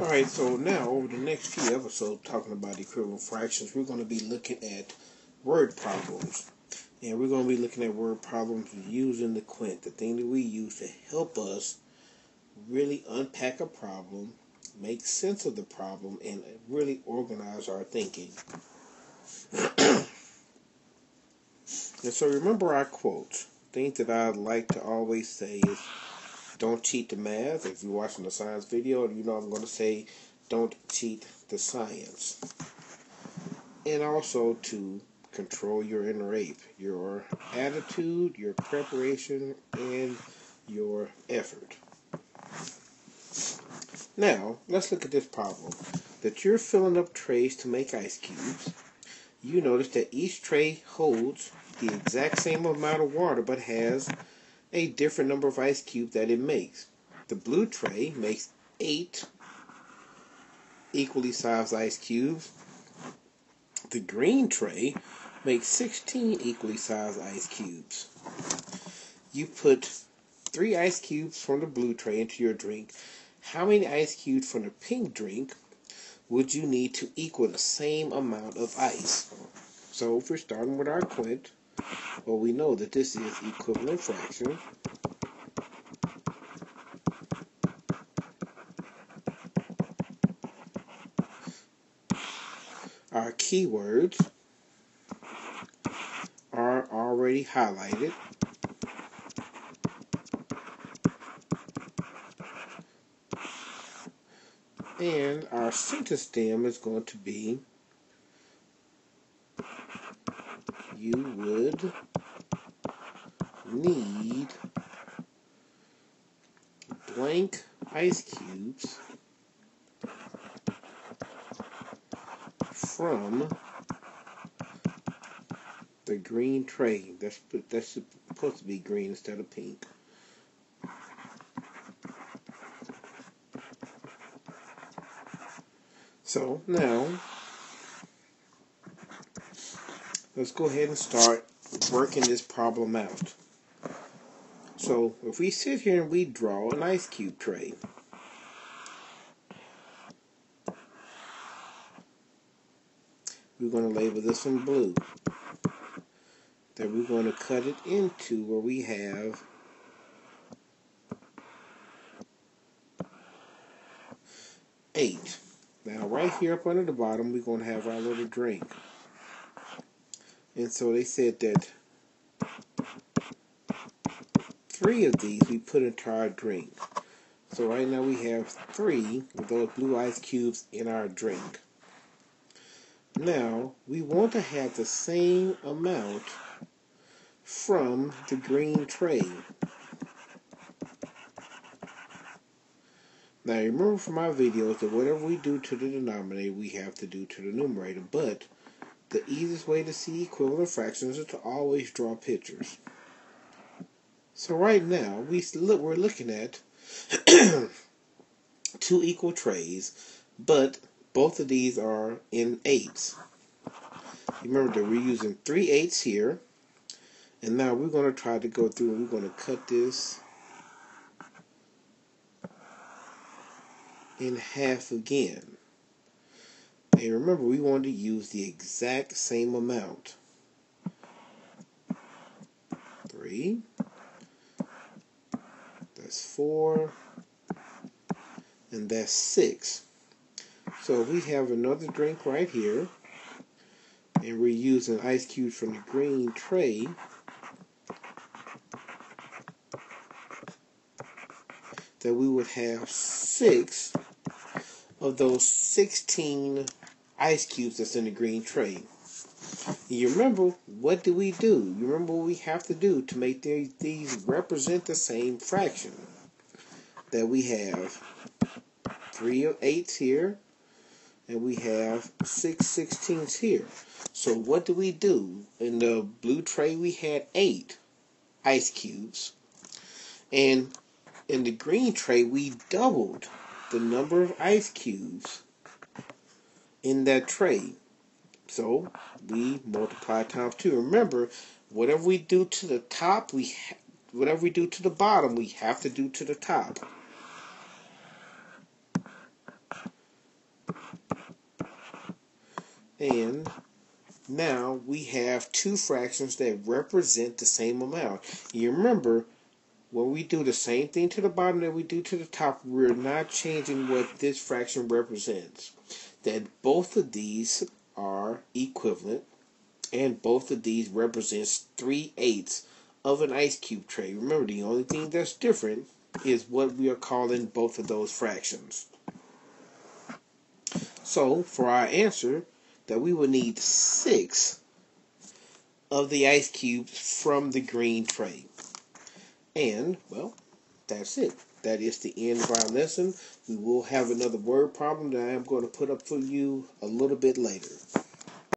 Alright, so now over the next few episodes talking about equivalent fractions, we're going to be looking at word problems. And we're going to be looking at word problems using the Quint, the thing that we use to help us really unpack a problem, make sense of the problem, and really organize our thinking. And so remember our quotes. Things that I like to always say is, don't cheat the math. If you're watching the science video, you know I'm going to say, don't cheat the science. And also to control your inner ape, your attitude, your preparation, and your effort. Now, let's look at this problem. That you're filling up trays to make ice cubes. You notice that each tray holds the exact same amount of water but has a different number of ice cubes that it makes. The blue tray makes 8 equally sized ice cubes. The green tray makes 16 equally sized ice cubes. You put 3 ice cubes from the blue tray into your drink. How many ice cubes from the pink drink would you need to equal the same amount of ice? So if we're starting with our Quint, well, we know that this is equivalent fraction. Our keywords are already highlighted. And our sentence stem is going to be, you would need blank ice cubes from the green tray. That's supposed to be green instead of pink. So now, let's go ahead and start working this problem out. So if we sit here and we draw an ice cube tray, we're going to label this one blue. Then we're going to cut it into where we have 8. Now right here up under the bottom, we're going to have our little drink. And so they said that 3 of these we put into our drink. So right now we have 3 of those blue ice cubes in our drink. Now we want to have the same amount from the green tray. Now remember from my videos that whatever we do to the denominator, we have to do to the numerator. But the easiest way to see equivalent fractions is to always draw pictures. So right now we're looking at 2 equal trays, but both of these are in 8s. Remember that we're using 3 8s here, and now we're going to try to go through and we're going to cut this in half again. And remember, we want to use the exact same amount. 3, that's 4, and that's 6. So we have another drink right here, and we're using ice cubes from the green tray. That we would have 6 of those 16 ice cubes that's in the green tray. You remember, what do we do? You remember what we have to do to make these represent the same fraction? That we have 3 of 8s here, and we have 6 16s here. So what do we do? In the blue tray we had 8 ice cubes, and in the green tray we doubled the number of ice cubes in that tray. So we multiply times 2. Remember, whatever we do to the top, whatever we do to the bottom, we have to do to the top. And now we have two fractions that represent the same amount. You remember, when we do the same thing to the bottom that we do to the top, we're not changing what this fraction represents. That both of these are equivalent, and both of these represents 3/8 of an ice cube tray. Remember, the only thing that's different is what we are calling both of those fractions. So, for our answer, that we will need 6 of the ice cubes from the green tray. And, well, that's it. That is the end of our lesson. We will have another word problem that I am going to put up for you a little bit later.